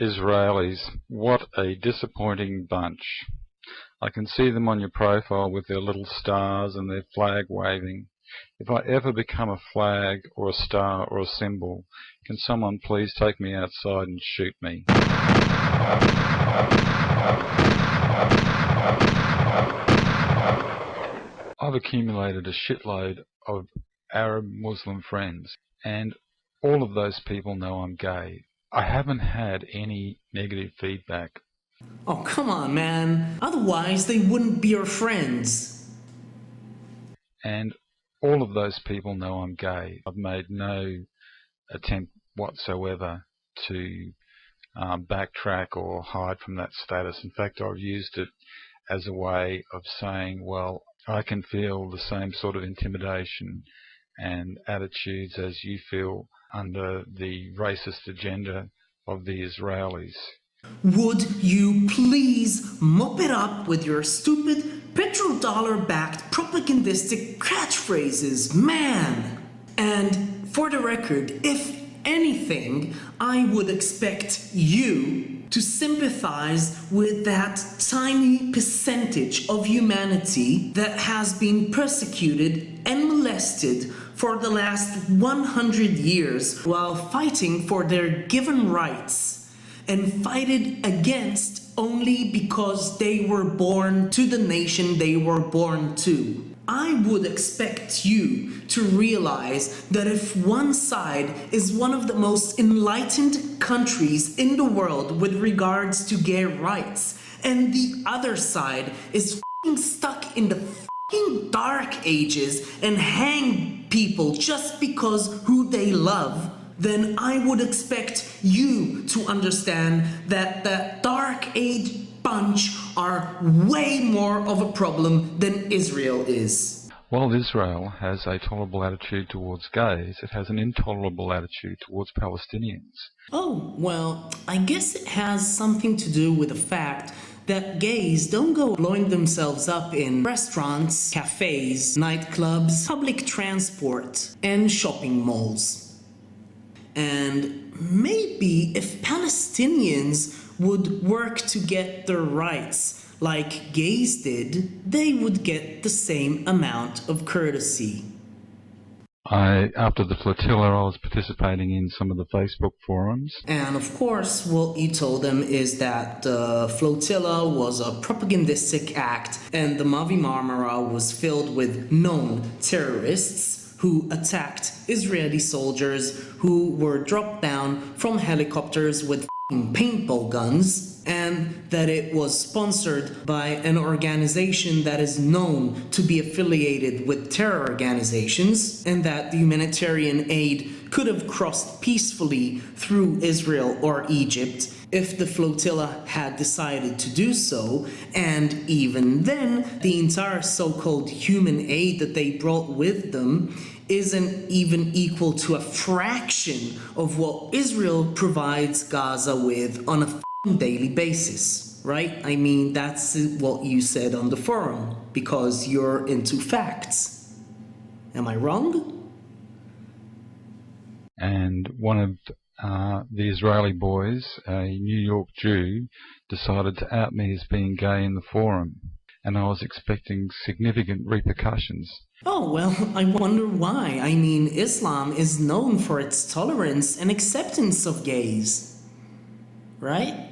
Israelis, what a disappointing bunch. I can see them on your profile with their little stars and their flag waving. If I ever become a flag or a star or a symbol, can someone please take me outside and shoot me? I've accumulated a shitload of Arab Muslim friends, and all of those people know I'm gay. I haven't had any negative feedback. Oh, come on, man. Otherwise, they wouldn't be your friends. And all of those people know I'm gay. I've made no attempt whatsoever to backtrack or hide from that status. In fact, I've used it as a way of saying, well, I can feel the same sort of intimidation and attitudes as you feel under the racist agenda of the Israelis. Would you please mop it up with your stupid petrodollar-backed propagandistic catchphrases, man? And for the record, if anything, I would expect you to sympathize with that tiny percentage of humanity that has been persecuted and molested for the last 100 years while fighting for their given rights, and fight it against only because they were born to the nation they were born to. I would expect you to realize that if one side is one of the most enlightened countries in the world with regards to gay rights, and the other side is f***ing stuck in the f***ing dark ages and hang people just because who they love, then I would expect you to understand that the dark age bunch are way more of a problem than Israel is. While Israel has a tolerable attitude towards gays, it has an intolerable attitude towards Palestinians. Oh, well, I guess it has something to do with the fact that gays don't go blowing themselves up in restaurants, cafes, nightclubs, public transport, and shopping malls. And maybe if Palestinians would work to get their rights like gays did, they would get the same amount of courtesy. After the flotilla, I was participating in some of the Facebook forums. And of course, what you told them is that the flotilla was a propagandistic act and the Mavi Marmara was filled with known terrorists who attacked Israeli soldiers who were dropped down from helicopters with paintball guns, and that it was sponsored by an organization that is known to be affiliated with terror organizations, and that the humanitarian aid could have crossed peacefully through Israel or Egypt if the flotilla had decided to do so, and even then, the entire so-called human aid that they brought with them isn't even equal to a fraction of what Israel provides Gaza with on a daily basis, right? I mean, that's what you said on the forum, because you're into facts. Am I wrong? And one of the Israeli boys, a New York Jew, decided to out me as being gay in the forum, and I was expecting significant repercussions. Oh, well, I wonder why. I mean, Islam is known for its tolerance and acceptance of gays, right?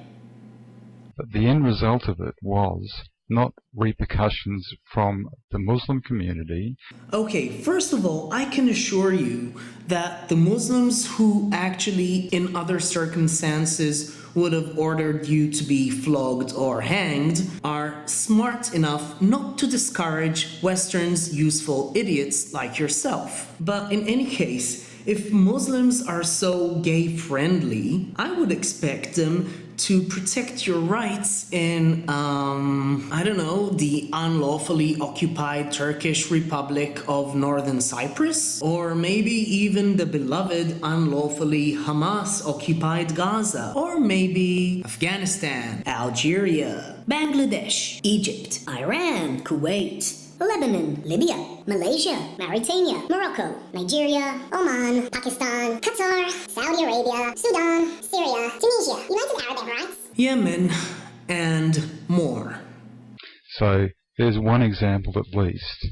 But the end result of it was not repercussions from the Muslim community. Okay, first of all, I can assure you that the Muslims who actually, in other circumstances, would have ordered you to be flogged or hanged are smart enough not to discourage Western's useful idiots like yourself. But in any case, if Muslims are so gay-friendly, I would expect them to protect your rights in, I don't know, the unlawfully occupied Turkish Republic of Northern Cyprus? Or maybe even the beloved unlawfully Hamas-occupied Gaza? Or maybe Afghanistan, Algeria, Bangladesh, Egypt, Iran, Kuwait, Lebanon, Libya, Malaysia, Mauritania, Morocco, Nigeria, Oman, Pakistan, Qatar, Saudi Arabia, Sudan, Syria, Tunisia, United Arab Emirates, Yemen, and more. So there's one example at least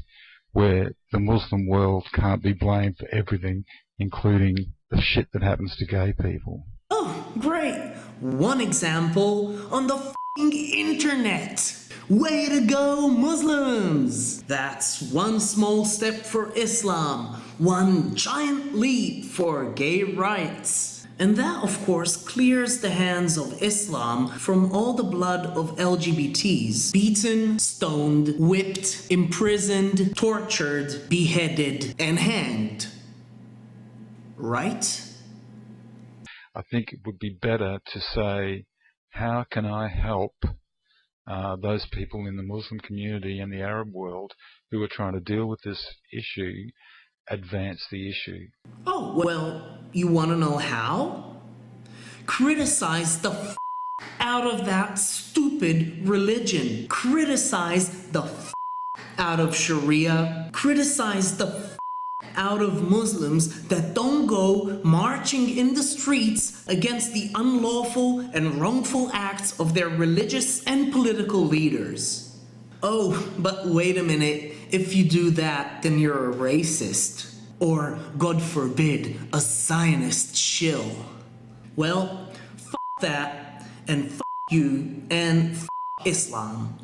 where the Muslim world can't be blamed for everything, including the shit that happens to gay people. Oh, great! One example on the f***ing internet. Way to go, Muslims! That's one small step for Islam, one giant leap for gay rights. And that, of course, clears the hands of Islam from all the blood of LGBTs beaten, stoned, whipped, imprisoned, tortured, beheaded, and hanged. Right? I think it would be better to say, how can I help those people in the Muslim community and the Arab world who are trying to deal with this issue advance the issue? Oh, well, you want to know how? Criticize the f*** out of that stupid religion. Criticize the f*** out of Sharia. Criticize the f*** out of Muslims that don't go marching in the streets against the unlawful and wrongful acts of their religious and political leaders. Oh, but wait a minute. If you do that, then you're a racist. Or, God forbid, a Zionist shill. Well, f*** that, and f*** you, and f*** Islam.